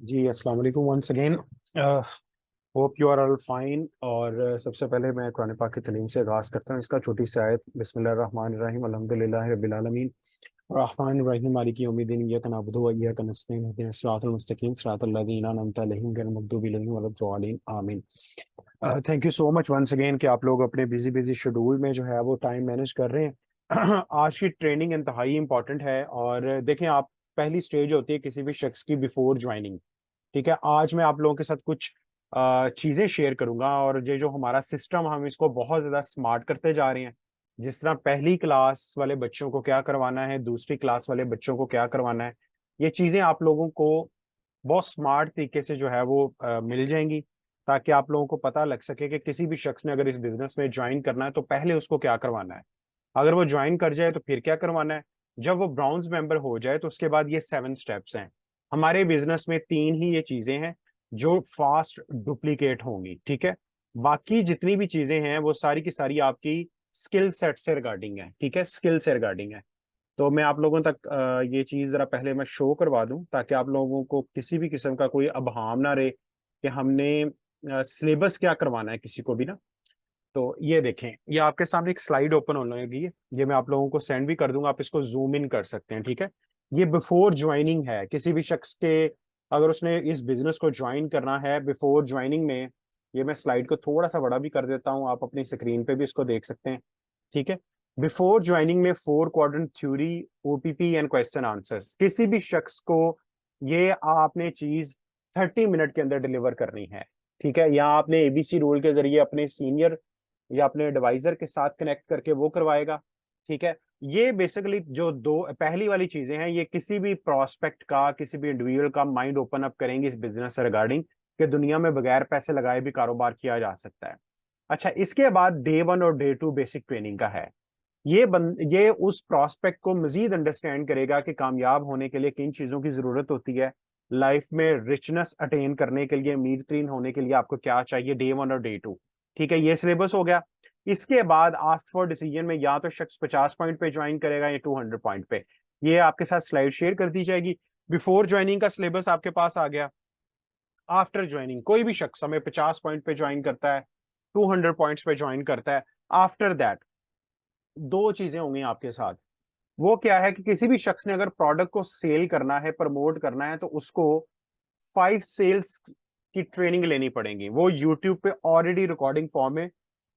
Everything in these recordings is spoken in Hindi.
जी अस्सलाम वालेकुम once again. Hope you are all fine. और सबसे पहले मैं कुरान पाक की तलीम से आगाज़ करता हूँ। इसका छोटी सी आयत, बिस्मिल्लाहिर्रहमानिर्रहीम अल्हम्दुलिल्लाहि रब्बिल आलमीन अर्रहमानिर्रहीम मालिकी यौमिद्दीन इय्याका नअबुदु व इय्याका नस्तईन इहदिनस सिरातल मुस्तकीम सिरातल लज़ीना अनअमता अलैहिम गैरिल मग़दूबि अलैहिम वलद्दालिन आमीन। Thank you so much once again कि आप लोग अपने बिजी बिजी शेड्यूल में जो है वो टाइम मैनेज कर रहे हैं। आज की ट्रेनिंग इंतहाई इंपॉर्टेंट है। और देखें, आप पहली स्टेज होती है किसी भी शख्स की बिफोर ज्वाइनिंग। ठीक है, आज मैं आप लोगों के साथ कुछ चीजें शेयर करूंगा, और ये जो हमारा सिस्टम, हम इसको बहुत ज्यादा स्मार्ट करते जा रहे हैं। जिस तरह पहली क्लास वाले बच्चों को क्या करवाना है, दूसरी क्लास वाले बच्चों को क्या करवाना है, ये चीजें आप लोगों को बहुत स्मार्ट तरीके से जो है वो मिल जाएंगी, ताकि आप लोगों को पता लग सके कि किसी भी शख्स ने अगर इस बिजनेस में ज्वाइन करना है तो पहले उसको क्या करवाना है। अगर वो ज्वाइन कर जाए तो फिर क्या करवाना है। जब वो ब्राउन्स मेंबर हो जाए तो उसके बाद ये 7 स्टेप्स हैं। हमारे बिजनेस में 3 ही ये चीजें हैं जो फास्ट डुप्लीकेट होंगी। ठीक है, बाकी जितनी भी चीजें हैं वो सारी की सारी आपकी स्किल सेट से रिगार्डिंग है। ठीक है, स्किल से रिगार्डिंग है। तो मैं आप लोगों तक ये चीज जरा पहले मैं शो करवा दूं, ताकि आप लोगों को किसी भी किस्म का कोई अबहाम ना रहे कि हमने सिलेबस क्या करवाना है किसी को भी ना। तो ये देखें, ये आपके सामने एक स्लाइड ओपन होने लगी है। ये मैं आप लोगों को सेंड भी कर दूंगा, आप इसको जूम इन कर सकते हैं। ठीक है, ये बिफोर ज्वाइनिंग है किसी भी शख्स के। अगर उसने इस बिजनेस को ज्वाइन करना है बिफोर ज्वाइनिंग में, ये मैं स्लाइड को थोड़ा सा बड़ा भी कर देता हूं, आप अपनी स्क्रीन पे भी इसको देख सकते हैं। ठीक है, बिफोर ज्वाइनिंग में 4 quadrant theory, OPP and question answers, किसी भी शख्स को ये आपने चीज 30 मिनट के अंदर डिलीवर करनी है। ठीक है, या आपने एबीसी रूल के जरिए अपने सीनियर या अपने एडवाइजर के साथ कनेक्ट करके वो करवाएगा। ठीक है, ये बेसिकली जो दो पहली वाली चीजें हैं, ये किसी भी प्रोस्पेक्ट का, किसी भी इंडिविजुअल का माइंड ओपन अप करेंगे इस बिजनेस से रिगार्डिंग, कि दुनिया में बगैर पैसे लगाए भी कारोबार किया जा सकता है। अच्छा, इसके बाद डे 1 और डे 2 बेसिक ट्रेनिंग का है। ये उस प्रोस्पेक्ट को मजीद अंडरस्टैंड करेगा कि कामयाब होने के लिए किन चीजों की जरूरत होती है, लाइफ में रिचनेस अटेन करने के लिए, अमीर तरीन होने के लिए आपको क्या चाहिए, डे 1 और डे 2। ठीक है, ये सिलेबस हो गया। इसके बाद आस्क फॉर डिसीजन में या तो शख्स 50 पॉइंट पे ज्वाइन करेगा या 200 पॉइंट पे। ये आपके साथ स्लाइड शेयर कर दी जाएगी। बिफोर ज्वाइनिंग का सिलेबस आपके पास आ गया। आफ्टर ज्वाइनिंग कोई भी शख्स हमें 50 पॉइंट पे ज्वाइन करता है, 200 पॉइंट्स पे ज्वाइन करता है। आफ्टर दैट दो चीजें होंगी आपके साथ। वो क्या है कि किसी भी शख्स ने अगर प्रोडक्ट को सेल करना है, प्रमोट करना है, तो उसको 5 सेल्स की ट्रेनिंग लेनी पड़ेगी। वो यूट्यूब पे ऑलरेडी रिकॉर्डिंग फॉर्म में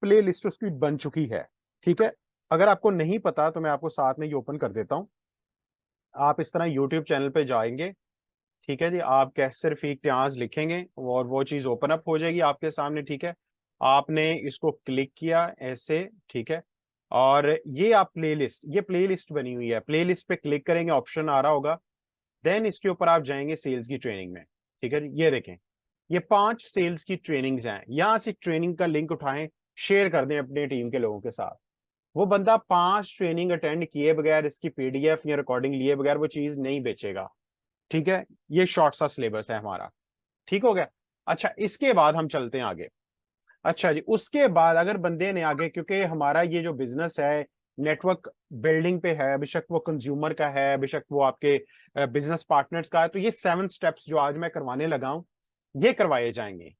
प्ले लिस्ट उसकी बन चुकी है। ठीक है, अगर आपको नहीं पता तो मैं आपको साथ में ये ओपन कर देता हूं। आप इस तरह यूट्यूब चैनल पे जाएंगे। ठीक है जी, आप कैसर फीक न्याज लिखेंगे और वो चीज ओपन अप हो जाएगी आपके सामने। ठीक है, आपने इसको क्लिक किया ऐसे। ठीक है, और ये प्लेलिस्ट बनी हुई है, प्लेलिस्ट पे क्लिक करेंगे, ऑप्शन आ रहा होगा। देन इसके ऊपर आप जाएंगे सेल्स की ट्रेनिंग में। ठीक है जी, ये देखें, ये 5 सेल्स की ट्रेनिंग्स हैं। यहां से ट्रेनिंग का लिंक उठाएं, शेयर कर दें अपने टीम के लोगों के साथ। वो बंदा 5 ट्रेनिंग अटेंड किए बगैर, इसकी पीडीएफ या रिकॉर्डिंग लिए बगैर वो चीज नहीं बेचेगा। ठीक है, ये शॉर्ट सा सिलेबस है हमारा। ठीक हो गया। अच्छा, इसके बाद हम चलते हैं आगे। अच्छा जी, उसके बाद अगर बंदे ने आगे, क्योंकि हमारा ये जो बिजनेस है नेटवर्क बिल्डिंग पे है, बेशक वो कंज्यूमर का है, बेशक वो आपके बिजनेस पार्टनर्स का है, तो ये 7 स्टेप्स जो आज मैं करवाने लगा हूं, ये करवाए जाएंगे।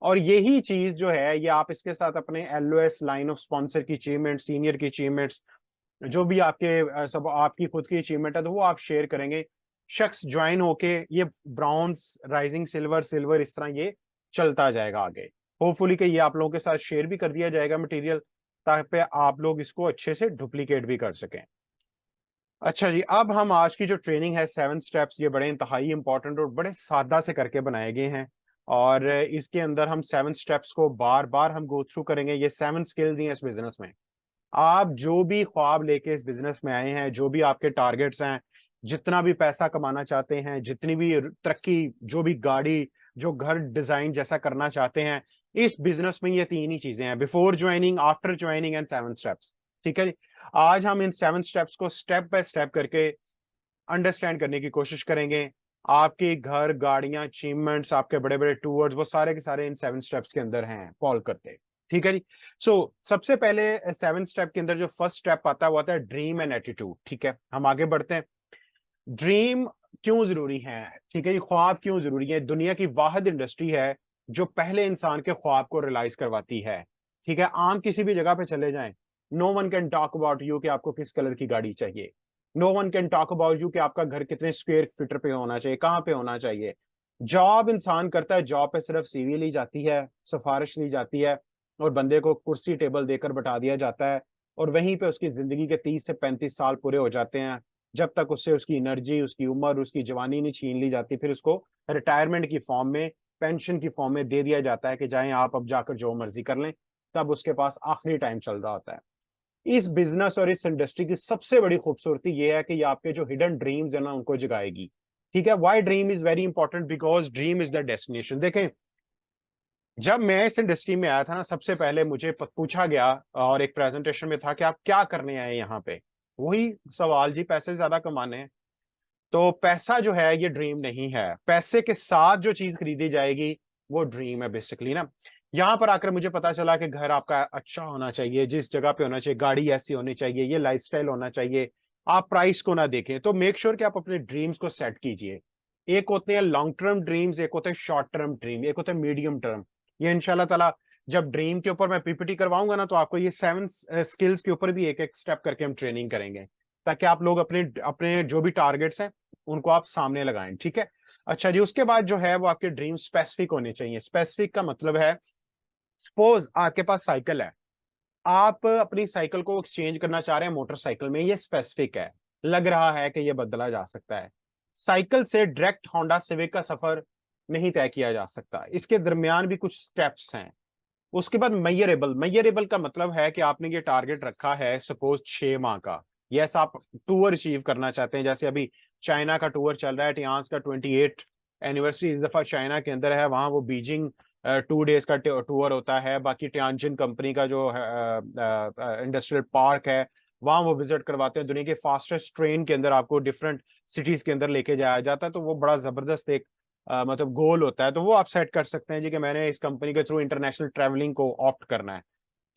और यही चीज जो है, ये आप इसके साथ अपने एलओएस, लाइन ऑफ स्पॉन्सर की अचीवमेंट, सीनियर की अचीवमेंट्स, जो भी आपके सब आपकी खुद की अचीवमेंट है, तो वो आप शेयर करेंगे। शख्स ज्वाइन होके ये ब्राउन्स, राइजिंग सिल्वर, सिल्वर, इस तरह ये चलता जाएगा आगे। होपफुली कि ये आप लोगों के साथ शेयर भी कर दिया जाएगा मटेरियल, ताकि आप लोग इसको अच्छे से डुप्लीकेट भी कर सकें। अच्छा जी, अब हम आज की जो ट्रेनिंग है 7 स्टेप्स, ये बड़े इंतहाई इंपॉर्टेंट और बड़े सादा से करके बनाए गए हैं। और इसके अंदर हम 7 स्टेप्स को बार बार हम गो थ्रू करेंगे। ये 7 स्किल्स ही हैं इस बिजनेस में। आप जो भी ख्वाब लेके इस बिजनेस में आए हैं, जो भी आपके टारगेट्स हैं, जितना भी पैसा कमाना चाहते हैं, जितनी भी तरक्की, जो भी गाड़ी, जो घर डिजाइन जैसा करना चाहते हैं, इस बिजनेस में ये 3 ही चीजें हैं: before joining, after joining and 7 steps. ठीक है जी, आज हम इन 7 स्टेप्स को स्टेप बाय स्टेप करके अंडरस्टैंड करने की कोशिश करेंगे। आपके घर, गाड़ियां, अचीवमेंट्स, आपके बड़े बड़े टूर्स, वो सारे के सारे इन 7 स्टेप्स के अंदर हैं, फॉल करते। ठीक है जी। सबसे पहले 7 स्टेप के अंदर जो फर्स्ट स्टेप आता है वो आता है ड्रीम एंड एटीट्यूड। ठीक है, हम आगे बढ़ते हैं। ड्रीम क्यों जरूरी है, ठीक है जी, ख्वाब क्यों जरूरी है। दुनिया की वाहिद इंडस्ट्री है जो पहले इंसान के ख्वाब को रियलाइज करवाती है। ठीक है, आम किसी भी जगह पे चले जाएं, no one can talk about you कि आपको किस कलर की गाड़ी चाहिए। No one can talk about you कि आपका घर कितने स्क्वायर फीटर पे होना चाहिए, कहाँ पे होना चाहिए। जॉब इंसान करता है, जॉब पे सिर्फ सीवी ली जाती है, सिफारिश ली जाती है, और बंदे को कुर्सी टेबल देकर बैठा दिया जाता है, और वहीं पे उसकी जिंदगी के 30 से 35 साल पूरे हो जाते हैं, जब तक उससे उसकी एनर्जी, उसकी उम्र, उसकी जवानी नहीं छीन ली जाती। फिर उसको रिटायरमेंट की फॉर्म में, पेंशन की फॉर्म में दे दिया जाता है कि जाएं आप अब जाकर जो मर्जी कर लें। तब उसके पास आखिरी टाइम चल रहा होता है। इस बिजनेस और इस इंडस्ट्री की सबसे बड़ी खूबसूरती यह है कि ये आपके जो हिडन ड्रीम्स है ना उनको जगाएगी। ठीक है, why dream is very important, because dream is the destination. देखें, जब मैं इस इंडस्ट्री में आया था ना, सबसे पहले मुझे पूछा गया, और एक प्रेजेंटेशन में था कि आप क्या करने आए यहाँ पे। वही सवाल जी, पैसे ज्यादा कमाने हैं। तो पैसा जो है ये ड्रीम नहीं है, पैसे के साथ जो चीज खरीदी जाएगी वो ड्रीम है बेसिकली ना। यहां पर आकर मुझे पता चला कि घर आपका अच्छा होना चाहिए, जिस जगह पे होना चाहिए, गाड़ी ऐसी होनी चाहिए, ये लाइफस्टाइल होना चाहिए। आप प्राइस को ना देखें, तो मेक श्योर कि आप अपने ड्रीम्स को सेट कीजिए। एक होते हैं लॉन्ग टर्म ड्रीम्स, एक होते हैं शॉर्ट टर्म ड्रीम, एक होते हैं मीडियम टर्म। ये इंशाल्लाह ताला जब ड्रीम के ऊपर मैं पीपीटी करवाऊंगा ना, तो आपको ये 7 स्किल्स के ऊपर भी एक एक स्टेप करके हम ट्रेनिंग करेंगे, ताकि आप लोग अपने अपने जो भी टारगेट्स हैं उनको आप सामने लगाएं। ठीक है, अच्छा जी, उसके बाद जो है वो आपके ड्रीम स्पेसिफिक होने चाहिए। स्पेसिफिक का मतलब है, सपोज आपके पास साइकिल है, आप अपनी साइकिल को एक्सचेंज करना चाह रहे हैं मोटरसाइकिल में, ये स्पेसिफिक है, लग रहा है कि ये बदला जा सकता है। साइकिल से डायरेक्ट होंडा सिविक का सफर नहीं तय किया जा सकता, इसके दरमियान भी कुछ स्टेप्स हैं। उसके बाद मैयरेबल, मैयरेबल का मतलब है कि आपने ये टारगेट रखा है सपोज 6 माह का। यस, आप टूर अचीव करना चाहते हैं, जैसे अभी चाइना का टूर चल रहा है, टियांस का 28 एनिवर्सरी इस दफा चाइना के अंदर है, वहां वो बीजिंग 2 डेज का टूर होता है। बाकी टियानजिन कंपनी का जो इंडस्ट्रियल पार्क है, वहां वो विजिट करवाते हैं। दुनिया के फास्टेस्ट ट्रेन के अंदर आपको डिफरेंट सिटीज के अंदर लेके जाया जाता है, तो वो बड़ा जबरदस्त एक मतलब गोल होता है। तो वो आप सेट कर सकते हैं जी कि मैंने इस कंपनी के थ्रू इंटरनेशनल ट्रैवलिंग को ऑप्ट करना है।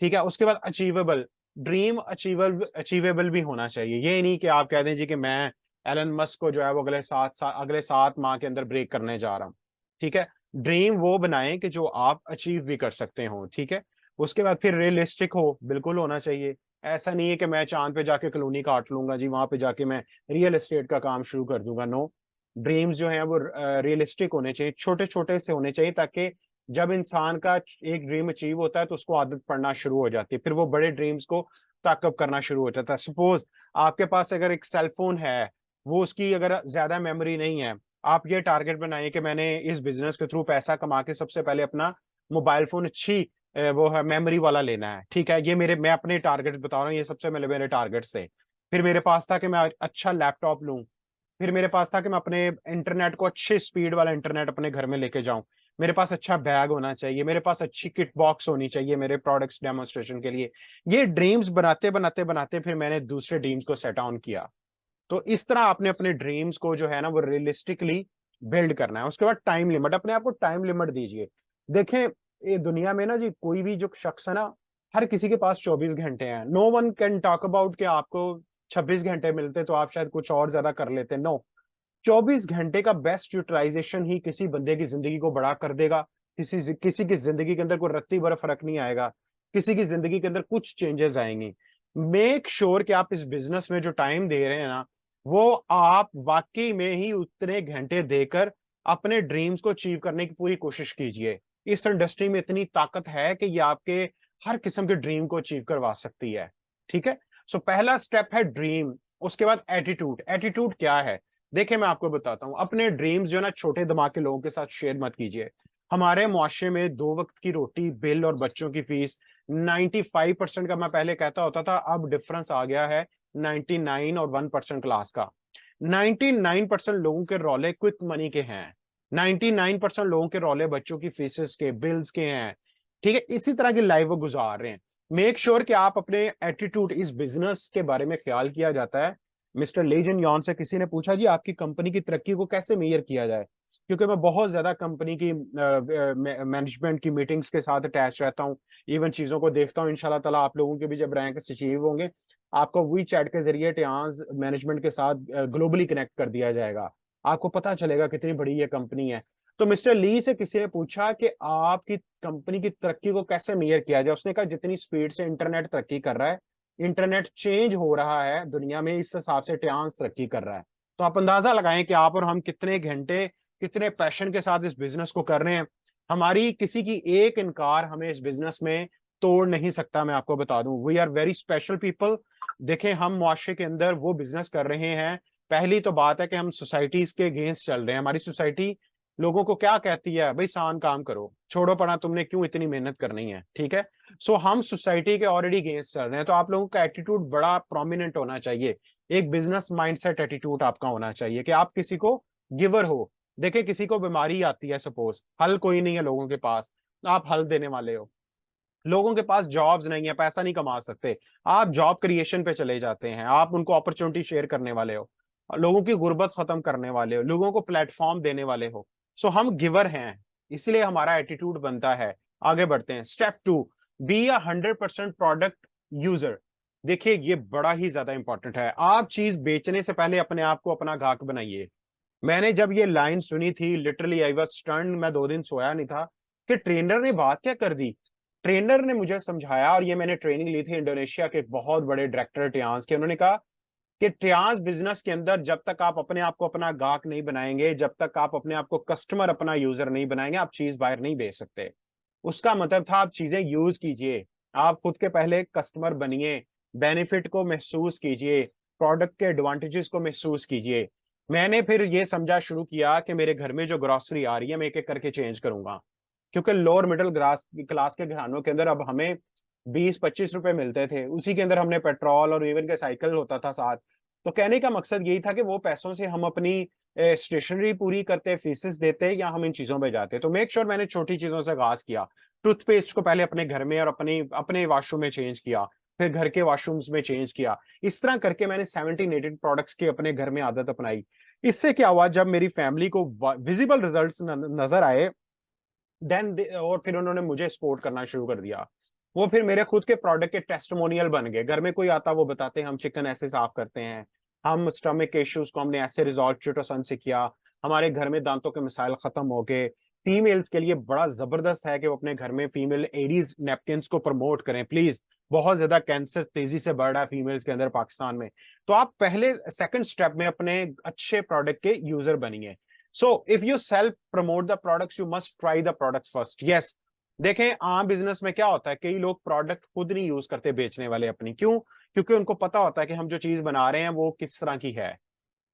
ठीक है, उसके बाद अचीवेबल, ड्रीम अचीवेबल अचीवेबल भी होना चाहिए। ये नहीं कि आप कह दें जी कि मैं एलन मस्क को जो है वो अगले 7 माह के अंदर ब्रेक करने जा रहा हूँ। ठीक है, ड्रीम वो बनाएं कि जो आप अचीव भी कर सकते हो। ठीक है, उसके बाद फिर रियलिस्टिक हो, बिल्कुल होना चाहिए। ऐसा नहीं है कि मैं चांद पे जाके कॉलोनी काट लूंगा जी, वहां पे जाके मैं रियल एस्टेट का काम शुरू कर दूंगा। नो, ड्रीम्स जो है वो रियलिस्टिक होने चाहिए, छोटे छोटे से होने चाहिए, ताकि जब इंसान का एक ड्रीम अचीव होता है तो उसको आदत पड़ना शुरू हो जाती है, फिर वो बड़े ड्रीम्स को ताकअप करना शुरू हो जाता है। सपोज आपके पास अगर एक सेलफोन है, वो उसकी अगर ज्यादा मेमोरी नहीं है, आप ये टारगेट बनाइए कि मैंने इस बिजनेस के थ्रू पैसा कमा के सबसे पहले अपना मोबाइल फोन अच्छी वो है मेमोरी वाला लेना है। ठीक है, ये मैं अपने टारगेट्स बता रहा हूँ, ये सबसे पहले मेरे टारगेट्स थे। फिर मेरे पास था कि मैं अच्छा लैपटॉप लूं। फिर मेरे पास था कि मैं अपने इंटरनेट को अच्छे स्पीड वाला इंटरनेट अपने घर में लेके जाऊं। मेरे पास अच्छा बैग होना चाहिए, मेरे पास अच्छी किट बॉक्स होनी चाहिए मेरे प्रोडक्ट्स डेमोन्स्ट्रेशन के लिए। ये ड्रीम्स बनाते बनाते बनाते फिर मैंने दूसरे ड्रीम्स को सेट ऑन किया। तो इस तरह आपने अपने ड्रीम्स को जो है ना वो रियलिस्टिकली बिल्ड करना है। उसके बाद टाइम लिमिट, अपने आप को टाइम लिमिट दीजिए। देखें, ये दुनिया में ना जी, कोई भी जो शख्स है ना, हर किसी के पास 24 घंटे हैं। No one can talk about कि आपको 26 घंटे मिलते तो आप शायद कुछ और ज्यादा कर लेते। नो, 24 घंटे का बेस्ट यूटिलाइजेशन ही किसी बंदे की जिंदगी को बड़ा कर देगा। किसी की जिंदगी के अंदर कोई रत्ती भर फर्क नहीं आएगा, किसी की जिंदगी के अंदर कुछ चेंजेस आएंगे। मेक श्योर कि आप इस बिजनेस में जो टाइम दे रहे हैं ना, वो आप वाकई में ही उतने घंटे देकर अपने ड्रीम्स को अचीव करने की पूरी कोशिश कीजिए। इस इंडस्ट्री में इतनी ताकत है कि ये आपके हर किस्म के ड्रीम को अचीव करवा सकती है। ठीक है, सो पहला स्टेप है ड्रीम। उसके बाद एटीट्यूड। एटीट्यूड क्या है, देखिए मैं आपको बताता हूं। अपने ड्रीम्स जो ना छोटे दिमाग के लोगों के साथ शेयर मत कीजिए। हमारे मुआशरे में 2 वक्त की रोटी, बिल और बच्चों की फीस 95% का मैं पहले कहता होता था, अब डिफरेंस आ गया है 99 और 1% क्लास का। 99% लोगों के रौले क्विक मनी के हैं, 99% लोगों के रौले बच्चों की फीसेस के, बिल्स के हैं। ठीक है, इसी तरह की लाइफ वो गुजार रहे हैं। मेक श्योर कि आप अपने एटीट्यूड, इस बिजनेस के बारे में ख्याल किया जाता है। मिस्टर लेजन यॉन से किसी ने पूछा जी आपकी कंपनी की तरक्की को कैसे मेजर किया जाए, क्योंकि मैं बहुत ज्यादा कंपनी की मैनेजमेंट की मीटिंग्स के साथ अटैच रहता हूँ, इवन चीजों को देखता हूँ। इंशाल्लाह ताला आप लोगों के भी जब रैंक अचीव होंगे, आपको वी चैट के जरिए टियांस मैनेजमेंट के साथ ग्लोबली कनेक्ट कर दिया जाएगा। आपको पता चलेगा कितनी बड़ी ये कंपनी है। तो मिस्टर ली से किसी ने पूछा कि आपकी कंपनी की तरक्की को कैसे मेजर किया जाए, उसने कहा जितनी स्पीड से इंटरनेट तरक्की कर रहा है, इंटरनेट चेंज हो रहा है दुनिया में, इस हिसाब से ट्रांस तरक्की कर रहा है। तो आप अंदाजा लगाएं कि आप और हम कितने घंटे, कितने पैशन के साथ इस बिजनेस को कर रहे हैं। हमारी किसी की एक इनकार हमें इस बिजनेस में तोड़ नहीं सकता। मैं आपको बता दूं, we are very special people. देखें, हम मुआशरे के अंदर वो बिजनेस कर रहे हैं। पहली तो बात है कि हम सोसाइटीज के अगेंस्ट चल रहे हैं। हमारी सोसाइटी लोगों को क्या कहती है, भाई सान काम करो, छोड़ो पड़ा, तुमने क्यों इतनी मेहनत करनी है, ठीक है। सो हम सोसाइटी के ऑलरेडी अगेंस्ट चल रहे हैं। तो आप लोगों का एटीट्यूड बड़ा प्रोमिनेंट होना चाहिए। एक बिजनेस माइंडसेट एटीट्यूड आपका होना चाहिए कि आप किसी को गिवर हो। देखिए, किसी को बीमारी आती है, सपोज हल कोई नहीं है लोगों के पास, आप हल देने वाले हो। लोगों के पास जॉब्स नहीं है, पैसा नहीं कमा सकते, आप जॉब क्रिएशन पे चले जाते हैं, आप उनको अपॉर्चुनिटी शेयर करने वाले हो, लोगों की गुर्बत खत्म करने वाले हो, लोगों को प्लेटफॉर्म देने वाले हो। सो हम गिवर हैं, इसलिए हमारा एटीट्यूड बनता है। आगे बढ़ते हैं। Step 2, be 100% product user. देखिए, ये बड़ा ही ज्यादा इंपॉर्टेंट है। आप चीज बेचने से पहले अपने आप को अपना ग्राहक बनाइए। मैंने जब ये लाइन सुनी थी, लिटरली आई वाज स्टन्ड। मैं 2 दिन सोया नहीं था कि ट्रेनर ने बात क्या कर दी। ट्रेनर ने मुझे समझाया, और ये मैंने ट्रेनिंग ली थी इंडोनेशिया के एक बहुत बड़े डायरेक्टर ट्रियांस के। उन्होंने कहा कि ट्रियांस बिजनेस के अंदर जब तक आप अपने आप को अपना गाहक नहीं बनाएंगे, जब तक आप अपने आप को कस्टमर, अपना यूजर नहीं बनाएंगे, आप चीज बाहर नहीं बेच सकते। उसका मतलब था आप चीजें यूज कीजिए, आप खुद के पहले कस्टमर बनिए, बेनिफिट को महसूस कीजिए, प्रोडक्ट के एडवांटेजेस को महसूस कीजिए। मैंने फिर ये समझा शुरू किया कि मेरे घर में जो ग्रोसरी आ रही है, मैं एक एक करके चेंज करूंगा। क्योंकि लोअर मिडिल क्लास क्लास के घरानों के अंदर अब हमें 20-25 रुपए मिलते थे, उसी के अंदर हमने पेट्रोल और इवन के साइकिल होता था साथ। तो कहने का मकसद यही था कि वो पैसों से हम अपनी स्टेशनरी पूरी करते, फीसेस देते, या हम इन चीजों पे जाते। तो मेक श्योर मैंने छोटी चीजों से आगाज किया। टूथपेस्ट को पहले अपने घर में और अपने अपने वॉशरूम में चेंज किया, फिर घर के वॉशरूम्स में चेंज किया। इस तरह करके मैंने 17-18 प्रोडक्ट्स की अपने घर में आदत अपनाई। इससे क्या हुआ, जब मेरी फैमिली को विजिबल रिजल्ट्स नजर आए, देन और फिर उन्होंने मुझे सपोर्ट करना शुरू कर दिया। वो फिर मेरे खुद के प्रोडक्ट के टेस्टिमोनियल बन गए। घर में कोई आता, वो बताते हैं हम चिकन ऐसे साफ करते हैं, हम स्टमक के इश्यूज को हमने ऐसे रिजॉल्व चिटोसन से किया, हमारे घर में दांतों के मसाइल खत्म हो गए। फीमेल्स के लिए बड़ा जबरदस्त है कि वो अपने घर में फीमेल एडीज नैपकिन को प्रमोट करें प्लीज। बहुत ज्यादा कैंसर तेजी से बढ़ रहा है फीमेल्स के अंदर पाकिस्तान में। तो आप पहले सेकंड स्टेप में अपने अच्छे प्रोडक्ट के यूजर बनिए। So if you self promote the products, you must try the products first. Yes. देखें, आम बिजनेस में क्या होता है, कई लोग प्रोडक्ट खुद नहीं यूज करते, बेचने वाले अपनी। क्यों? क्योंकि उनको पता होता है कि हम जो चीज बना रहे हैं वो किस तरह की है।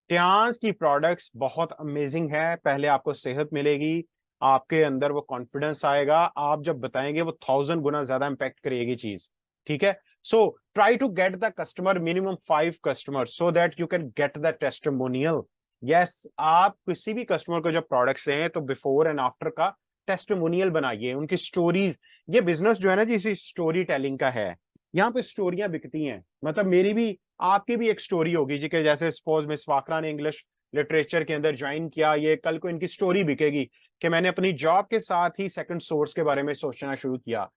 ट्यान्स की प्रोडक्ट्स बहुत अमेजिंग है। पहले आपको सेहत मिलेगी, आपके अंदर वो कॉन्फिडेंस आएगा, आप जब बताएंगे वो 1000 गुना ज्यादा इंपैक्ट करेगी चीज, ठीक है। So try to get the customer, minimum 5 customer, so that you can get the testimonial. Yes, आप किसी भी कस्टमर को जब प्रोडक्ट्स हैं तो बिफोर एंड आफ्टर का टेस्टिमोनियल बनाइए, उनकी स्टोरीज। ये बिजनेस जो है ना जी, इसी स्टोरी टेलिंग का है। यहाँ पे स्टोरियां बिकती हैं। मतलब मेरी भी, आपकी भी एक स्टोरी होगी जी, कि जैसे सपोज मिस फाकरा ने इंग्लिश लिटरेचर के अंदर ज्वाइन किया, ये कल को इनकी स्टोरी बिकेगी कि मैंने अपनी जॉब के साथ ही सेकंड सोर्स के बारे में सोचना शुरू किया।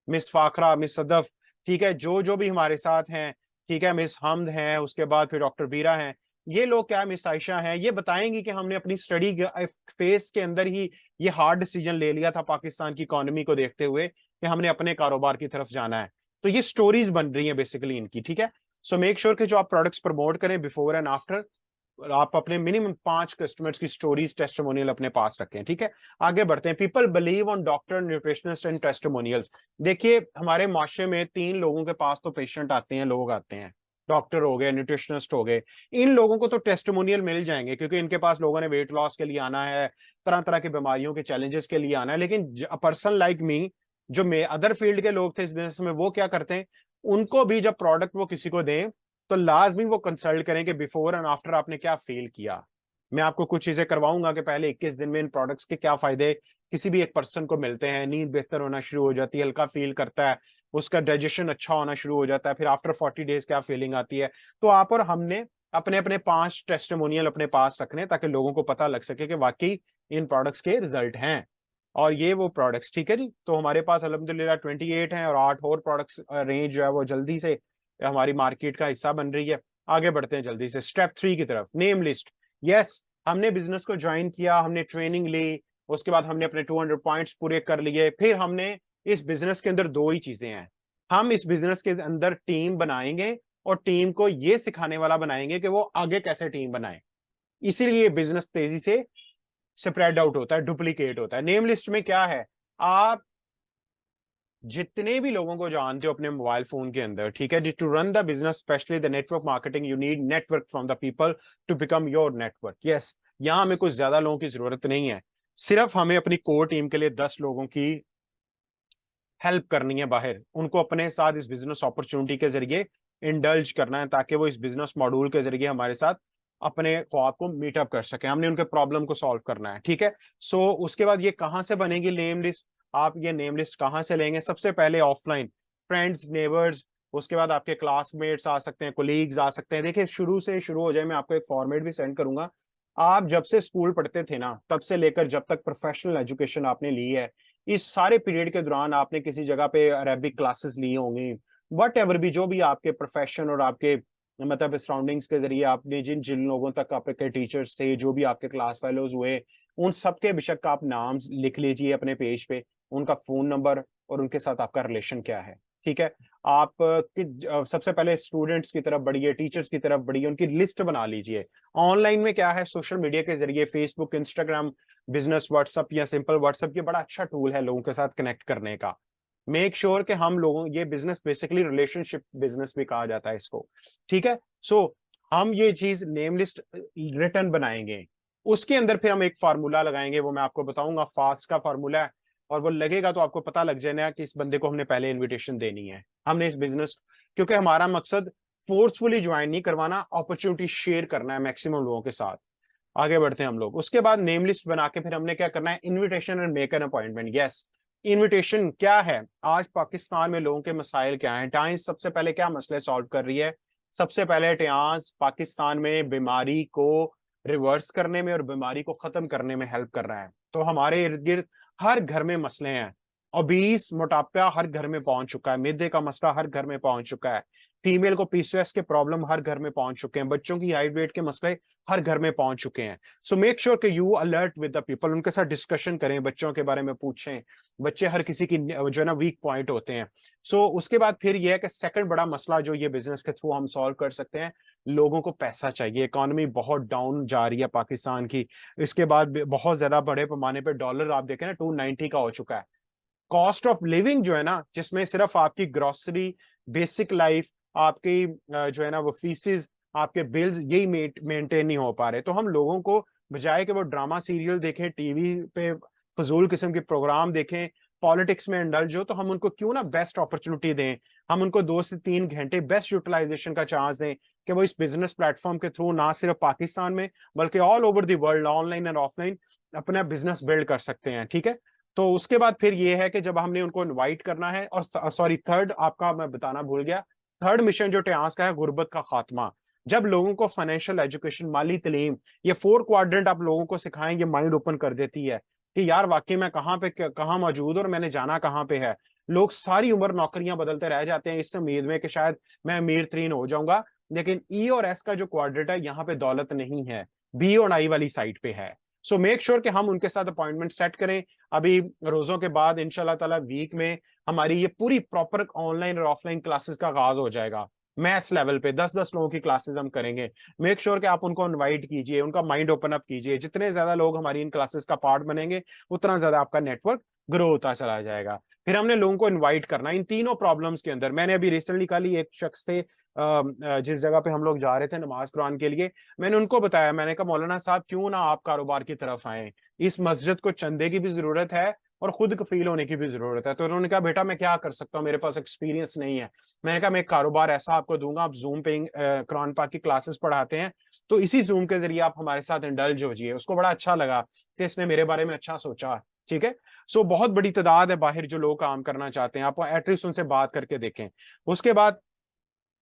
मिस फाकरा, मिस सदफ, ठीक है, जो जो भी हमारे साथ हैं, ठीक है, मिस हमद हैं, उसके बाद फिर डॉक्टर बीरा हैं, ये लोग क्या, मिस आयशा हैं, ये बताएंगी कि हमने अपनी स्टडी फेस के अंदर ही ये हार्ड डिसीजन ले लिया था पाकिस्तान की इकोनॉमी को देखते हुए कि हमने अपने कारोबार की तरफ जाना है। तो ये स्टोरीज बन रही है बेसिकली इनकी, ठीक है। सो मेक श्योर कि जो आप प्रोडक्ट्स प्रमोट करें बिफोर एंड आफ्टर, आप अपने मिनिमम 5 कस्टमर्स की स्टोरीज, टेस्टिमोनियल अपने पास रखें, ठीक है। आगे बढ़ते हैं। People believe on doctor, nutritionist and testimonials. देखिए, हमारे माशरे में 3 लोगों के पास तो पेशेंट आते हैं, लोग आते हैं, डॉक्टर हो गए, न्यूट्रिशनिस्ट हो गए। इन लोगों को तो टेस्टिमोनियल मिल जाएंगे क्योंकि इनके पास लोगों ने वेट लॉस के लिए आना है, तरह तरह की बीमारियों के चैलेंजेस के लिए आना है। लेकिन पर्सन लाइक मी, जो मे अदर फील्ड के लोग थे इस बिजनेस में, वो क्या करते हैं, उनको भी जब प्रोडक्ट वो किसी को दें तो लाजमी वो कंसल्ट करें कि बिफोर एंड आफ्टर आपने क्या फील किया। मैं आपको कुछ चीजें करवाऊंगा कि पहले 21 दिन में इन प्रोडक्ट्स के क्या फायदे किसी भी एक पर्सन को मिलते हैं। नींद बेहतर होना शुरू हो जाती है, हल्का फील करता है, उसका डाइजेशन अच्छा होना शुरू हो जाता है, फिर आफ्टर 40 डेज क्या फीलिंग आती है। तो आप और हमने अपने अपने 5 टेस्टिमोनियल अपने पास रखने ताकि लोगों को पता लग सके कि वाकई इन प्रोडक्ट्स के रिजल्ट हैं। और ये वो प्रोडक्ट्स, ठीक है जी। तो हमारे पास अल्हम्दुलिल्लाह 28 हैं, और 8 और प्रोडक्ट्स रेंज जो है वो जल्दी से हमारी मार्केट का हिस्सा बन रही है। आगे बढ़ते हैं जल्दी से स्टेप 3 की तरफ, नेम लिस्ट। यस, हमने बिजनेस को ज्वाइन किया, हमने ट्रेनिंग ली, उसके बाद हमने अपने 200 पॉइंट्स पूरे कर लिए। फिर हमने इस बिजनेस के अंदर दो ही चीजें हैं, हम इस बिजनेस के अंदर टीम बनाएंगे और टीम को ये सिखाने वाला बनाएंगे कि वो आगे कैसे टीम बनाए। इसीलिए बिजनेस तेजी से स्प्रेड आउट होता है, डुप्लीकेट होता है। नेम लिस्ट में क्या है, आप जितने भी लोगों को जानते हो अपने मोबाइल फोन के अंदर, ठीक है, to run the business specially the network marketing, you need network from the people to become your network. Yes, यहां हमें कुछ ज्यादा लोगों की जरूरत नहीं है, सिर्फ हमें अपनी कोर टीम के लिए 10 लोगों की हेल्प करनी है बाहर, उनको अपने साथ इस बिजनेस अपॉर्चुनिटी के जरिए इंडल्ज करना है, ताकि वो इस बिजनेस मॉड्यूल के जरिए हमारे साथ अपने ख्वाब को मीटअप कर सके, हमने उनके प्रॉब्लम को सॉल्व करना है, ठीक है। सो उसके बाद ये कहां से बनेगी नेम लिस्ट, आप ये नेम लिस्ट कहां से लेंगे, सबसे पहले ऑफलाइन, फ्रेंड्स, नेबर्स, उसके बाद आपके क्लासमेट्स आ सकते हैं, कोलीग्स आ सकते हैं। देखिए शुरू हो जाए, मैं आपको एक फॉर्मेट भी सेंड करूंगा। आप जब से स्कूल पढ़ते थे ना, तब से लेकर जब तक प्रोफेशनल एजुकेशन आपने ली है, इस सारे पीरियड के दौरान आपने किसी जगह पे अरेबिक क्लासेस ली होंगी, वट एवर भी, जो भी आपके प्रोफेशन और आपके मतलब सराउंडिंग्स के जरिए आपने जिन जिन लोगों तक आपके टीचर्स से, जो भी आपके क्लास फेलोज हुए, उन सबके बेशक का आप नाम लिख लीजिए अपने पेज पे, उनका फोन नंबर और उनके साथ आपका रिलेशन क्या है, ठीक है। आप सबसे पहले स्टूडेंट्स की तरफ बढ़िए, टीचर्स की तरफ बढ़िए, उनकी लिस्ट बना लीजिए। ऑनलाइन में क्या है, सोशल मीडिया के जरिए फेसबुक, इंस्टाग्राम, बिजनेस व्हाट्सएप या सिंपल व्हाट्सएप, ये बड़ा अच्छा टूल है लोगों के साथ कनेक्ट करने का। मेक श्योर कि हम लोगों, ये बिजनेस बेसिकली रिलेशनशिप बिजनेस भी कहा जाता है इसको, ठीक है। सो हम ये चीज नेम लिस्ट रिटर्न बनाएंगे, उसके अंदर फिर हम एक फार्मूला लगाएंगे, वो मैं आपको बताऊंगा, फास्ट का फार्मूला है, और वो लगेगा तो आपको पता लग जाएगा कि इस बंदे को हमने पहले इनविटेशन देनी है, हमने इस बिजनेस, क्योंकि हमारा मकसद फोर्सफुली ज्वाइन नहीं करवाना, अपॉर्चुनिटी शेयर करना है मैक्सिमम लोगों के साथ। आगे बढ़ते हैं हम लोग, उसके बाद नेम लिस्ट बना के फिर हमने क्या करना है, invitation and make an appointment. Yes, invitation क्या है, आज पाकिस्तान में लोगों के मसाइल क्या हैं, टाइम्स सबसे पहले क्या मसले सॉल्व कर रही है, सबसे पहले टाइम्स पाकिस्तान में बीमारी को रिवर्स करने में और बीमारी को खत्म करने में हेल्प कर रहा है। तो हमारे इर्द गिर्द हर घर में मसले हैं, ओबीस, मोटापा हर घर में पहुंच चुका है, मैदे का मसला हर घर में पहुंच चुका है, फीमेल को पीसीओएस के प्रॉब्लम हर घर में पहुंच चुके हैं, बच्चों की हाइट वेट के मसले हर घर में पहुंच चुके हैं। सो मेक श्योर कि you alert with the people, उनके साथ डिस्कशन करें, बच्चों के बारे में पूछें, बच्चे हर किसी की जो है ना वीक पॉइंट होते हैं। सो उसके बाद फिर यह है कि सेकंड बड़ा मसला जो ये बिजनेस के थ्रू हम सॉल्व कर सकते हैं, लोगों को पैसा चाहिए, इकोनॉमी बहुत डाउन जा रही है पाकिस्तान की, इसके बाद बहुत ज्यादा बड़े पैमाने पर डॉलर आप देखें ना 290 का हो चुका है, कॉस्ट ऑफ लिविंग जो है ना, जिसमें सिर्फ आपकी ग्रोसरी, बेसिक लाइफ, आपकी जो है ना वो फीसिस, आपके बिल्स, यही मेंटेन नहीं हो पा रहे। तो हम लोगों को बजाय कि वो ड्रामा सीरियल देखें, टीवी पे फजूल किस्म के प्रोग्राम देखें, पॉलिटिक्स में इंडल्ज हो, तो हम उनको क्यों ना बेस्ट अपॉर्चुनिटी दें, हम उनको 2 से 3 घंटे बेस्ट यूटिलाइजेशन का चांस दें कि वो इस बिजनेस प्लेटफॉर्म के थ्रू ना सिर्फ पाकिस्तान में बल्कि all over the world, online and offline, अपना बिजनेस बिल्ड कर सकते हैं, ठीक है। तो उसके बाद फिर ये है कि जब हमने उनको इनवाइट करना है, और सॉरी थर्ड आपका मैं बताना भूल गया, थर्ड मिशन जो ट्यास का है, गुर्बत का खात्मा। जब लोगों को फाइनेंशियल एजुकेशन, माली तालीम, ये 4 क्वाड्रेंट आप लोगों को सिखाएंगे, माइंड ओपन कर देती है कि यार वाकई मैं कहाँ पे कहाँ मौजूद और मैंने जाना कहाँ पे है। लोग सारी उम्र नौकरियां बदलते रह जाते हैं इस उम्मीद में कि शायद मैं अमीर तरीन हो जाऊंगा, लेकिन ई और एस का जो क्वाड्रेंट है, यहाँ पे दौलत नहीं है, बी और आई वाली साइड पे है। सो मेक श्योर कि हम उनके साथ अपॉइंटमेंट सेट करें। अभी रोजों के बाद इंशाल्लाह ताला वीक में हमारी ये पूरी प्रॉपर ऑनलाइन और ऑफलाइन क्लासेस का आगाज हो जाएगा, मैथ्स लेवल पे 10-10 लोगों की क्लासेस हम करेंगे। मेक श्योर कि आप उनको इनवाइट कीजिए, उनका माइंड ओपन अप कीजिए, जितने ज्यादा लोग हमारी इन क्लासेस का पार्ट बनेंगे, उतना ज्यादा आपका नेटवर्क ग्रो होता चला जाएगा। फिर हमने लोगों को इनवाइट करना इन तीनों प्रॉब्लम्स के अंदर। मैंने अभी रिसेंटली कल ही एक शख्स थे, जिस जगह पे हम लोग जा रहे थे नमाज कुरान के लिए, मैंने उनको बताया, मैंने कहा मौलाना साहब क्यों ना आप कारोबार की तरफ आए, इस मस्जिद को चंदे की भी जरूरत है और खुद कफील होने की भी जरूरत है। तो उन्होंने कहा बेटा मैं क्या कर सकता हूँ, मेरे पास एक्सपीरियंस नहीं है। मैंने कहा मैं एक कारोबार ऐसा आपको दूंगा, आप जूम पे कुरान पाक की क्लासेस पढ़ाते हैं, तो इसी जूम के जरिए आप हमारे साथ इंडल्ज हो जाइए। उसको बड़ा अच्छा लगा कि इसने मेरे बारे में अच्छा सोचा, ठीक है। सो बहुत बड़ी तादाद है बाहर जो लोग काम करना चाहते हैं, आप एटलीस्ट उनसे बात करके देखें। उसके बाद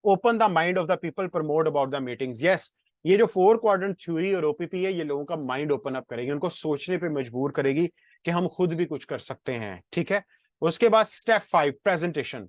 open the mind of the people, promote about the meetings. Yes, ये जो 4 क्वाड्रेंट थ्योरी और ओपीपी है, ये लोगों का माइंड ओपन अप करेगी, उनको सोचने पे मजबूर करेगी कि हम खुद भी कुछ कर सकते हैं, ठीक है। उसके बाद स्टेप 5, प्रेजेंटेशन।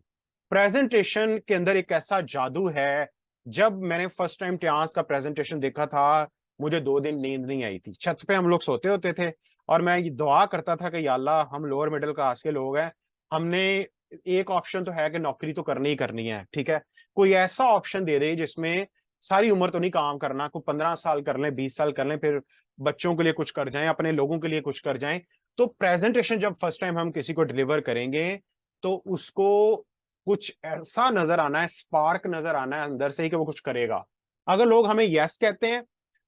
प्रेजेंटेशन के अंदर एक ऐसा जादू है, जब मैंने फर्स्ट टाइम ट्यास का प्रेजेंटेशन देखा था, मुझे 2 दिन नींद नहीं आई थी। छत पे हम लोग सोते होते थे और मैं ये दुआ करता था कि या अल्लाह, हम लोअर मिडिल क्लास के लोग हैं, हमने एक ऑप्शन तो है कि नौकरी तो करनी ही करनी है, ठीक है, कोई ऐसा ऑप्शन दे दे जिसमें सारी उम्र तो नहीं काम करना, कोई 15 साल कर लें, 20 साल कर लें, फिर बच्चों के लिए कुछ कर जाएं, अपने लोगों के लिए कुछ कर जाएं। तो प्रेजेंटेशन जब फर्स्ट टाइम हम किसी को डिलीवर करेंगे तो उसको कुछ ऐसा नजर आना है, स्पार्क नजर आना है अंदर से ही कि वो कुछ करेगा। अगर लोग हमें यस कहते हैं,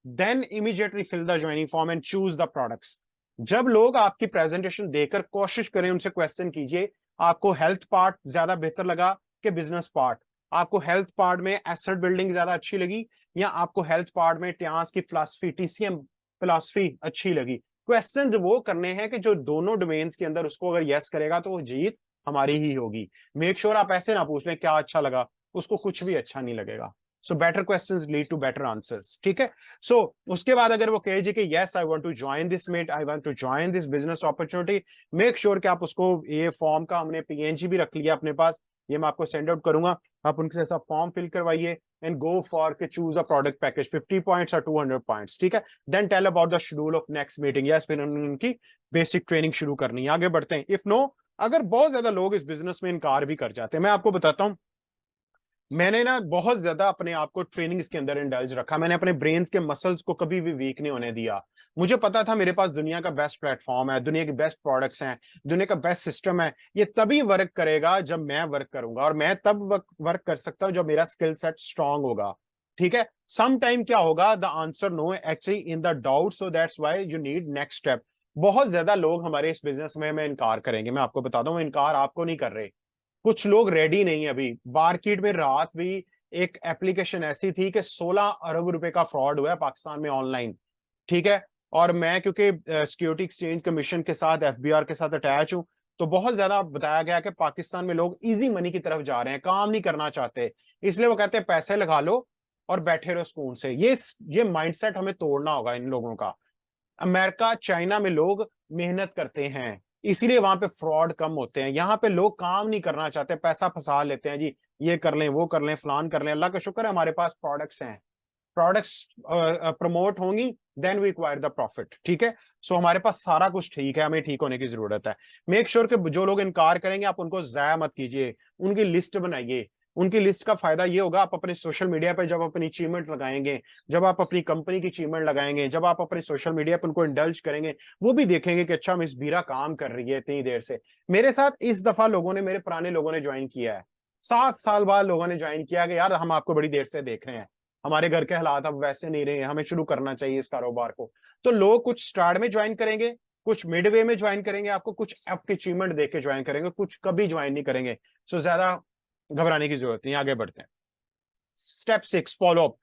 then immediately fill the joining form and choose the products. जब लोग आपकी प्रेजेंटेशन देकर कोशिश करें, उनसे क्वेश्चन कीजिए, आपको हेल्थ पार्ट ज्यादा बेहतर लगा कि बिजनेस पार्ट, आपको हेल्थ पार्ट में एसेट बिल्डिंग ज्यादा अच्छी लगी, या आपको हेल्थ पार्ट में ट्यास की फिलॉसफी, टीसीएम फिलॉसफी अच्छी लगी। क्वेश्चन वो करने हैं कि जो दोनों डोमेन्स के अंदर उसको अगर यस करेगा तो वो जीत हमारी ही होगी। मेक श्योर आप ऐसे ना पूछ लें क्या अच्छा लगा, उसको कुछ भी अच्छा नहीं लगेगा। So better questions lead to better answers, ठीक है। सो उसके बाद अगर वो कहे जी कि yes I want to join this mate, I want to join this business opportunity, make sure कि आप उसको, ये फॉर्म का हमने पीएनजी भी रख लिया अपने पास, ये मैं आपको सेंड आउट करूंगा, आप उनसे ऐसा फॉर्म फिल करवाइए एंड गो फॉर के choose a product package 50 points और 200 पॉइंट्स, ठीक है। Then tell about the schedule of next meeting, yes फिर उनकी बेसिक ट्रेनिंग शुरू करनी है। आगे बढ़ते हैं। इफ नो, अगर बहुत ज्यादा लोग इस बिजनेस में इनकार भी कर जाते हैं, मैं आपको बताता हूं, मैंने ना बहुत ज्यादा अपने आप को ट्रेनिंग्स के अंदर इंडल्ज रखा, मैंने अपने ब्रेन्स के मसल्स को कभी भी वीक नहीं होने दिया। मुझे पता था मेरे पास दुनिया का बेस्ट प्लेटफॉर्म है, दुनिया की बेस्ट प्रोडक्ट्स हैं, दुनिया का बेस्ट सिस्टम है, ये तभी वर्क करेगा जब मैं वर्क करूंगा, और मैं तब वर्क कर सकता हूं जब मेरा स्किल सेट स्ट्रांग होगा, ठीक है। सम टाइम क्या होगा, the answer no actually in the doubt, so that's why you need next step. बहुत ज्यादा लोग हमारे इस बिजनेस में इनकार करेंगे, मैं आपको बता दूं, इनकार आपको नहीं कर रहे, कुछ लोग रेडी नहीं है अभी। मार्केट में रात भी एक एप्लीकेशन ऐसी थी कि 16 अरब रुपए का फ्रॉड हुआ है पाकिस्तान में ऑनलाइन, ठीक है। और मैं क्योंकि सिक्योरिटी एक्सचेंज कमीशन के साथ, एफबीआर के साथ अटैच हूं, तो बहुत ज्यादा बताया गया कि पाकिस्तान में लोग इजी मनी की तरफ जा रहे हैं, काम नहीं करना चाहते, इसलिए वो कहते हैं पैसे लगा लो और बैठे रहो सुकून से। ये माइंडसेट हमें तोड़ना होगा इन लोगों का। अमेरिका, चाइना में लोग मेहनत करते हैं, इसीलिए वहां पे फ्रॉड कम होते हैं। यहाँ पे लोग काम नहीं करना चाहते, पैसा फंसा लेते हैं जी, ये कर लें, वो कर लें, फलान कर लें। अल्लाह का शुक्र है हमारे पास प्रोडक्ट्स हैं, प्रोडक्ट्स प्रमोट होंगी, then we acquire the profit, ठीक है। सो हमारे पास सारा कुछ ठीक है, हमें ठीक होने की जरूरत है। मेक श्योर कि जो लोग इनकार करेंगे आप उनको जाया मत कीजिए, उनकी लिस्ट बनाइए। उनकी लिस्ट का फायदा ये होगा, आप अपने सोशल मीडिया पर जब अपनी अचीवमेंट लगाएंगे, जब आप अपनी कंपनी की अचीवमेंट लगाएंगे, जब आप अपने सोशल मीडिया पर उनको इंडल्ज करेंगे, वो भी देखेंगे कि अच्छा मिस बीरा काम कर रही है इतनी देर से। मेरे साथ इस दफा लोगों ने, मेरे पुराने लोगों ने ज्वाइन किया है, 7 साल बाद लोगों ने ज्वाइन किया कि यार हम आपको बड़ी देर से देख रहे हैं, हमारे घर के हालात अब वैसे नहीं रहे, हमें शुरू करना चाहिए इस कारोबार को। तो लोग कुछ स्टार्ट में ज्वाइन करेंगे, कुछ मिड वे में ज्वाइन करेंगे आपको, कुछ आपकी अचीवमेंट देख के ज्वाइन करेंगे, कुछ कभी ज्वाइन नहीं करेंगे। सो ज्यादा घबराने की जरूरत नहीं, आगे बढ़ते हैं। Step 6, follow up.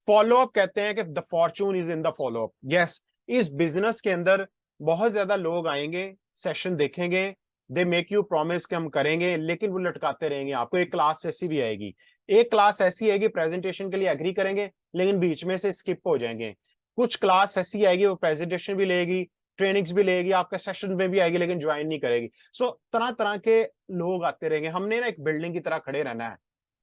Follow up कहते हैं कि the Fortune is in the follow up. Yes, इस बिजनेस के अंदर बहुत ज्यादा लोग आएंगे, सेशन देखेंगे, दे मेक यू प्रॉमिस कि हम करेंगे, लेकिन वो लटकाते रहेंगे आपको। एक क्लास ऐसी भी आएगी, एक क्लास ऐसी आएगी प्रेजेंटेशन के लिए एग्री करेंगे, लेकिन बीच में से स्किप हो जाएंगे। कुछ क्लास ऐसी आएगी, वो प्रेजेंटेशन भी लेगी, ट्रेनिंग्स भी लेगी, आपका सेशन में भी आएगी, लेकिन ज्वाइन नहीं करेगी। सो तरह तरह के लोग आते रहेंगे। हमने ना एक बिल्डिंग की तरह खड़े रहना है।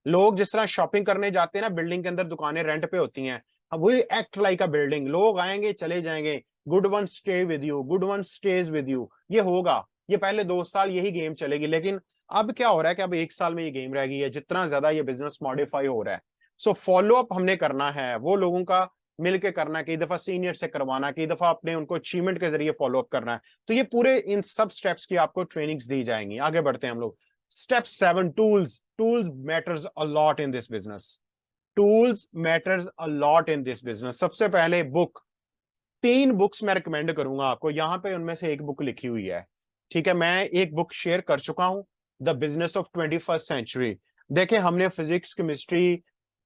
लोग जिस तरह शॉपिंग करने जाते हैं ना, बिल्डिंग के अंदर दुकानें रेंट पे होती हैं, अब वही एक्ट लाइक अ बिल्डिंग, लोग आएंगे चले जाएंगे, good one stay with you, good one stage with you, ये होगा। ये पहले 2 साल यही गेम चलेगी, लेकिन अब क्या हो रहा है कि अब 1 साल में ये गेम रह गई है, जितना ज्यादा ये बिजनेस मॉडिफाई हो रहा है। सो फॉलो अप हमने करना है, वो लोगों का मिलके करना है, कई दफा सीनियर से करवाना, कई दफा अपने उनको अचीवमेंट के जरिए फॉलो अप करना है। तो ये पूरे इन सब स्टेप्स की आपको ट्रेनिंग्स दी जाएंगी। आगे बढ़ते हैं हम लोग। Step 7, tools. Tools matters a lot in this business. Tools matters a lot in this business. सबसे पहले बुक, 3 बुक्स मैं रिकमेंड करूंगा आपको, यहां पे उनमें से एक बुक लिखी हुई है, ठीक है। मैं एक बुक शेयर कर चुका हूं, the business of 21st century. देखिए हमने फिजिक्स, केमिस्ट्री,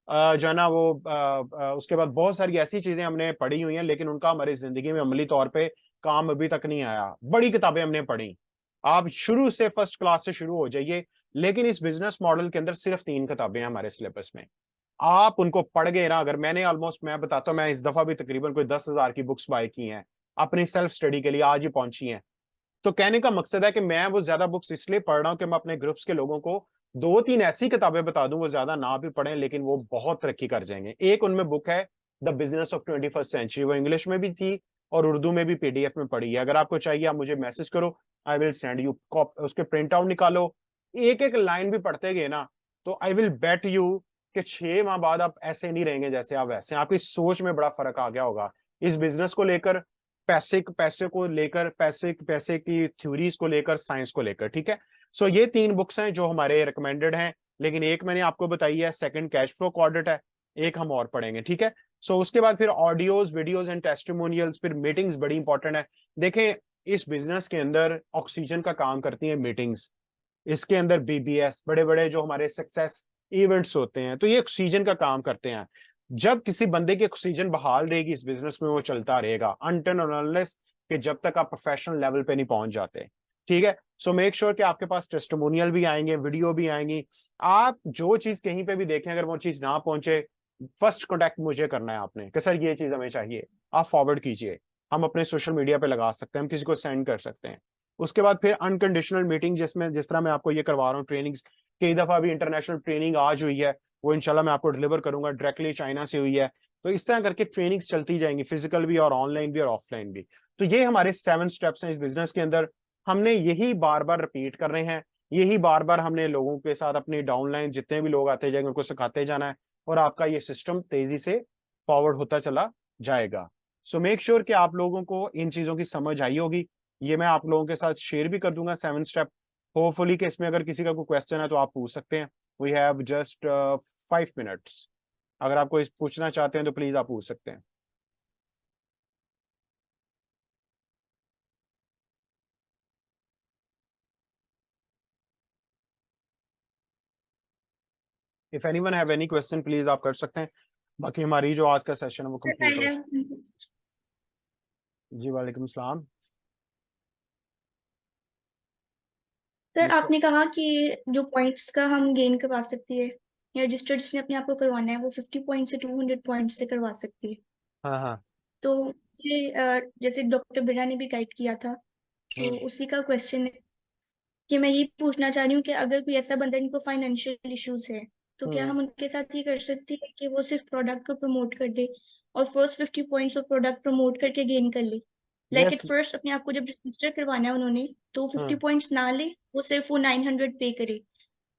जो है ना वो उसके बाद बहुत सारी ऐसी चीजें हमने पढ़ी हुई हैं, लेकिन उनका हमारी जिंदगी में अमली तौर पे काम अभी तक नहीं आया। बड़ी किताबें हमने पढ़ी, आप शुरू से फर्स्ट क्लास से शुरू हो जाइए, लेकिन इस बिजनेस मॉडल के अंदर सिर्फ 3 किताबें हैं हमारे सिलेबस में। आप उनको पढ़ गए ना, अगर मैंने ऑलमोस्ट, मैं बताता हूँ, मैं इस दफा भी तकरीबन कोई 10,000 की बुक्स बाय की हैं अपनी सेल्फ स्टडी के लिए, आज ही पहुंची हैं। तो कहने का मकसद है कि मैं वो ज्यादा बुक्स इसलिए पढ़ रहा हूं कि मैं अपने ग्रुप्स के लोगों को 2-3 ऐसी किताबें बता दूं, वो ज्यादा ना भी पढ़ें लेकिन वो बहुत तरक्की कर जाएंगे। एक उनमें बुक है the business of 21st century, वो इंग्लिश में भी थी और उर्दू में भी पीडीएफ में पड़ी है। अगर आपको चाहिए आप मुझे मैसेज करो, आई विल सेंड यू, उसके प्रिंट आउट निकालो, एक एक लाइन भी पढ़ते गए ना तो आई विल बेट यू कि 6 माह बाद आप ऐसे नहीं रहेंगे जैसे आप वैसे, आपकी सोच में बड़ा फर्क आ गया होगा इस बिजनेस को लेकर, पैसे को लेकर, पैसे की थ्योरीज को लेकर, साइंस को लेकर, ठीक है। सो ये 3 बुक्स हैं जो हमारे रिकमेंडेड हैं, लेकिन एक मैंने आपको बताई है, सेकंड कैश फ्लो ऑडिट है, एक हम और पढ़ेंगे, ठीक है। सो उसके बाद फिर ऑडियोज, वीडियोज एंड टेस्टिमोनियल्स, फिर मीटिंग्स बड़ी इंपॉर्टेंट है। देखें इस बिजनेस के अंदर ऑक्सीजन का काम करती है मीटिंग्स, इसके अंदर बीबीएस, बड़े बड़े जो हमारे सक्सेस इवेंट्स होते हैं, तो ये ऑक्सीजन का काम करते हैं। जब किसी बंदे की ऑक्सीजन बहाल रहेगी इस बिजनेस में, वो चलता रहेगा अनटिल अनलेस कि जब तक आप प्रोफेशनल लेवल पे नहीं पहुंच जाते, ठीक है। सो मेक श्योर कि आपके पास टेस्टिमोनियल भी आएंगे, वीडियो भी आएंगी। आप जो चीज कहीं पे भी देखें, अगर वो चीज ना पहुंचे, फर्स्ट कॉन्टेक्ट मुझे करना है आपने कि सर ये चीज हमें चाहिए, आप फॉरवर्ड कीजिए, हम अपने सोशल मीडिया पे लगा सकते हैं, हम किसी को सेंड कर सकते हैं। उसके बाद फिर अनकंडीशनल मीटिंग, जिसमें जिस तरह मैं आपको ये करवा रहा हूँ ट्रेनिंग्स, कई दफा भी इंटरनेशनल ट्रेनिंग आज हुई है, वो इंशाल्लाह मैं आपको डिलीवर करूंगा, डायरेक्टली चाइना से हुई है। तो इस तरह करके ट्रेनिंग्स चलती जाएंगी, फिजिकल भी और ऑनलाइन भी और ऑफलाइन भी। तो ये हमारे 7 स्टेप्स हैं इस बिजनेस के अंदर, हमने यही बार बार रिपीट कर रहे हैं, यही बार बार हमने लोगों के साथ, अपनी डाउनलाइन जितने भी लोग आते जाएंगे उनको सिखाते जाना है, और आपका ये सिस्टम तेजी से फॉरवर्ड होता चला जाएगा। सो मेक श्योर कि आप लोगों को इन चीजों की समझ आई होगी। ये मैं आप लोगों के साथ शेयर भी कर दूंगा 7 स्टेप, होपफुली कि इसमें अगर किसी का कोई क्वेश्चन है तो आप पूछ सकते हैं। वी हैव जस्ट 5 मिनट्स, अगर आप कोई पूछना चाहते हैं तो प्लीज आप पूछ सकते हैं। If anyone have any question please आप कर सकते हैं, बाकी हमारी जो आज का सेशन है वो Sir, I कंप्लीट हो। have जी वालेकुम सलाम। सर जिसको आपने कहा कि जो पॉइंट्स का हम गेन करवा सकती है, या रजिस्टर जिसने अपने आप को करवाना है वो 50 पॉइंट से 200 पॉइंट से करवा सकती है। हाँ हाँ। तो ये जैसे डॉक्टर बिरला ने भी गाइड किया था, तो हम्म उसी का क्वेश्चन है कि मैं ये पूछना चाह रही हूँ कि अगर कोई ऐसा बंदा जिनको फाइनेंशियल इश्यूज है, तो क्या हम्म। हम उनके साथ ये कर सकते हैं कि वो सिर्फ प्रोडक्ट को प्रमोट कर दे और फर्स्ट 50 पॉइंट्स वो प्रोडक्ट प्रमोट करके गेन कर ले। Like yes. एट फर्स्ट अपने आप को जब रजिस्टर करवाना है उन्होंने, तो 50 हाँ पॉइंट्स ना ले, वो सिर्फ वो 900 पे करे,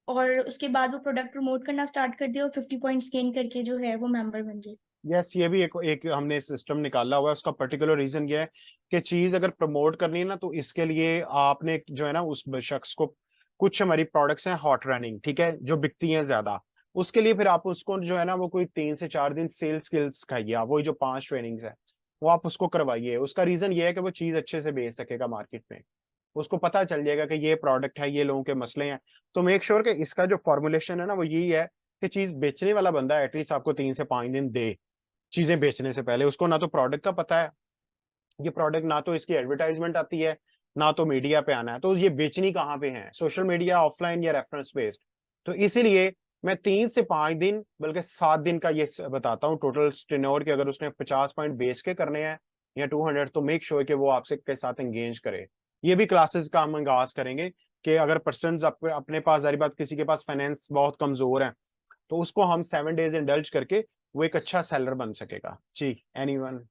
और उसके बाद वो प्रोडक्ट प्रमोट करना स्टार्ट कर दे और 50 पॉइंट्स गेन करके जो है वो मेंबर बन जाए। यस, ये भी एक एक हमने सिस्टम निकाला हुआ है। उसका पर्टिकुलर रीजन ये है कि चीज अगर प्रमोट करनी है ना, तो इसके लिए आपने जो है ना उस शख्स को, कुछ हमारी प्रोडक्ट्स हैं हॉट रनिंग, ठीक है, जो बिकती हैं ज्यादा, उसके लिए फिर आप उसको जो है ना वो कोई 3 से 4 दिन सेल्स स्किल्स सिखाइए, आप वही जो 5 ट्रेनिंग्स है वो आप उसको करवाइए। उसका रीजन ये है कि वो चीज अच्छे से बेच सकेगा मार्केट में, उसको पता चल जाएगा कि ये प्रोडक्ट है, ये लोगों के मसले हैं। तो मेक श्योर कि इसका जो फॉर्मुलेशन है ना वो यही है कि चीज बेचने वाला बंदा एटलीस्ट आपको 3 से 5 दिन दे चीजें बेचने से पहले। उसको ना तो प्रोडक्ट का पता है, ये प्रोडक्ट ना तो इसकी एडवर्टाइजमेंट आती है, ना तो मीडिया पे आना है, तो ये बेचनी कहाँ पे है, सोशल मीडिया, ऑफलाइन या रेफरेंस बेस्ड। तो इसीलिए मैं 3 से 5 दिन बल्कि 7 दिन का ये बताता हूँ टोटल टेन्योर, कि अगर उसने 50 पॉइंट बेच के करने हैं या 200, तो मेक श्योर कि वो आपसे के साथ एंगेज करे। ये भी क्लासेस का हम आगाज करेंगे कि अगर पर्सन अपने पास, जारी बात किसी के पास फाइनेंस बहुत कमजोर है, तो उसको हम 7 डेज इंडल्ज करके वो एक अच्छा सेलर बन सकेगा। जी, एनीवन,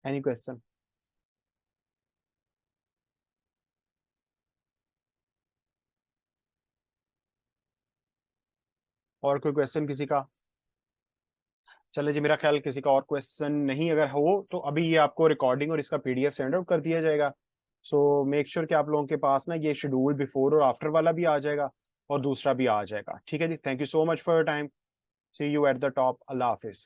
एनी क्वेश्चन? और कोई क्वेश्चन किसी का? चले जी, मेरा ख्याल किसी का और क्वेश्चन नहीं अगर हो तो अभी ये आपको रिकॉर्डिंग और इसका पीडीएफ सेंड आउट कर दिया जाएगा। सो मेक श्योर कि आप लोगों के पास ना ये शेड्यूल बिफोर और आफ्टर वाला भी आ जाएगा और दूसरा भी आ जाएगा, ठीक है जी। Thank you so much for your time, see you at the top, Allah Hafiz.